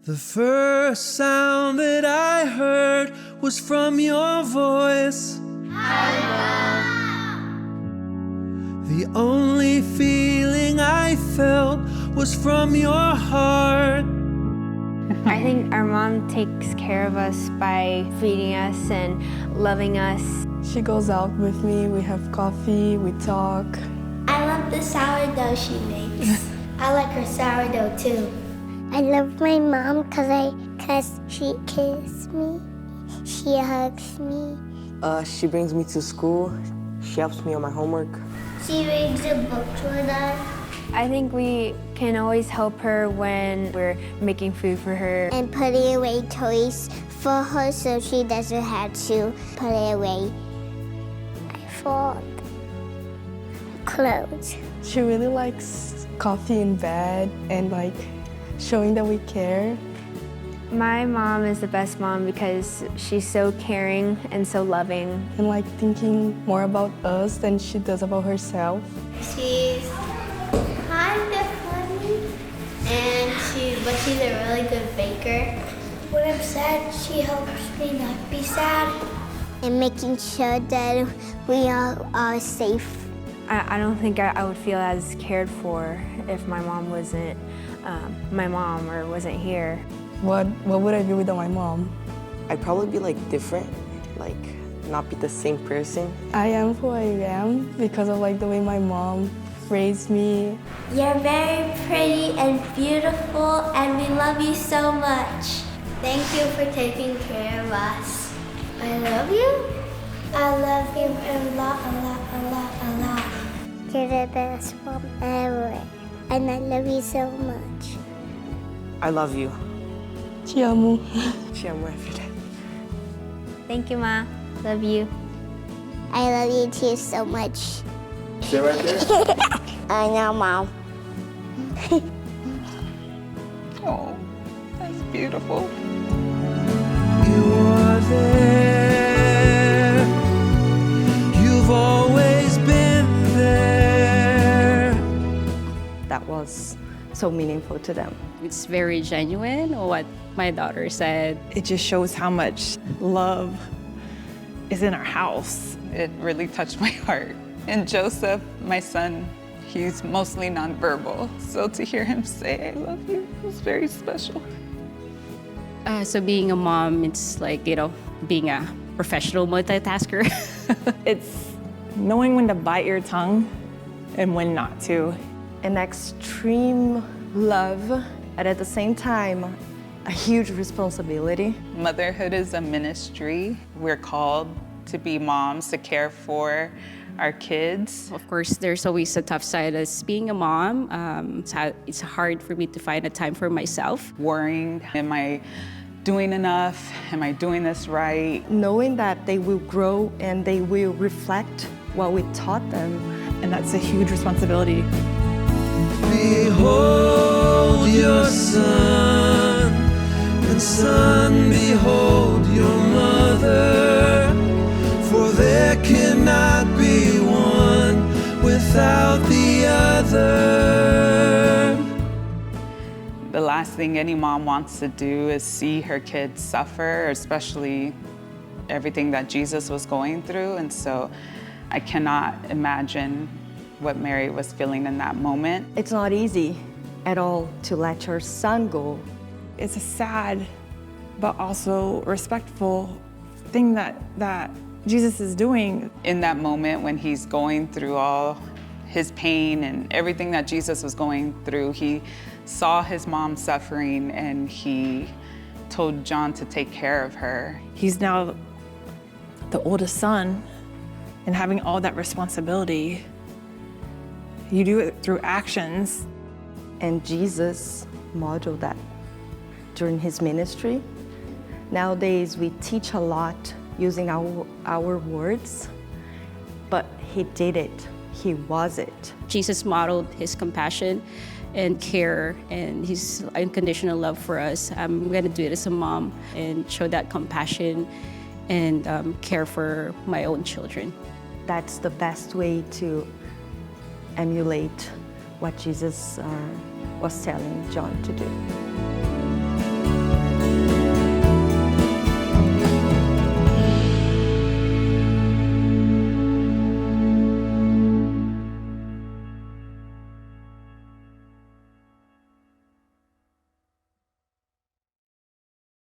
The first sound that I heard was from your voice. The only feeling I felt was from your heart. I think our mom takes care of us by feeding us and loving us. She goes out with me, we have coffee, we talk. I love the sourdough she makes. I like her sourdough too. I love my mom because she kisses me, she hugs me. She brings me to school, she helps me on my homework. She reads a book with us. I think we can always help her when we're making food for her. And putting away toys for her so she doesn't have to put it away. I fold clothes. She really likes coffee in bed and like showing that we care. My mom is the best mom because she's so caring and so loving. And like thinking more about us than she does about herself. She's kind of funny, but she's a really good baker. When I'm sad, she helps me not be sad. And making sure that we are safe. I don't think I would feel as cared for if my mom wasn't my mom or wasn't here. What would I do without my mom? I'd probably be like different, like not be the same person. I am who I am because of like the way my mom raised me. You're very pretty and beautiful, and we love you so much. Thank you for taking care of us. I love you. I love you a lot, a lot, a lot, a lot. You're the best mom ever, and I love you so much. I love you. Te amo. Te amo every day. Thank you, Ma. Love you. I love you too so much. Sit right there. I know, Mom. Oh, that's beautiful. You are there. You've always been there. That was so meaningful to them. It's very genuine, what my daughter said. It just shows how much love is in our house. It really touched my heart. And Joseph, my son, he's mostly nonverbal. So to hear him say, I love you, was very special. So being a mom, it's like, being a professional multitasker. It's knowing when to bite your tongue and when not to. An extreme love, and at the same time, a huge responsibility. Motherhood is a ministry. We're called to be moms, to care for our kids. Of course, there's always a tough side as being a mom. It's hard for me to find a time for myself. Worrying, am I doing enough? Am I doing this right? Knowing that they will grow and they will reflect what we taught them. And that's a huge responsibility. Behold your son, and son, behold your mother. For there cannot be one without the other. The last thing any mom wants to do is see her kids suffer, especially everything that Jesus was going through. And so I cannot imagine what Mary was feeling in that moment. It's not easy at all to let your son go. It's a sad, but also respectful thing that Jesus is doing. In that moment when he's going through all his pain and everything that Jesus was going through, he saw his mom suffering and he told John to take care of her. He's now the oldest son and having all that responsibility. You do it through actions. And Jesus modeled that during his ministry. Nowadays, we teach a lot using our words, but he did it. He was it. Jesus modeled his compassion and care and his unconditional love for us. I'm going to do it as a mom and show that compassion and care for my own children. That's the best way to emulate what Jesus was telling John to do.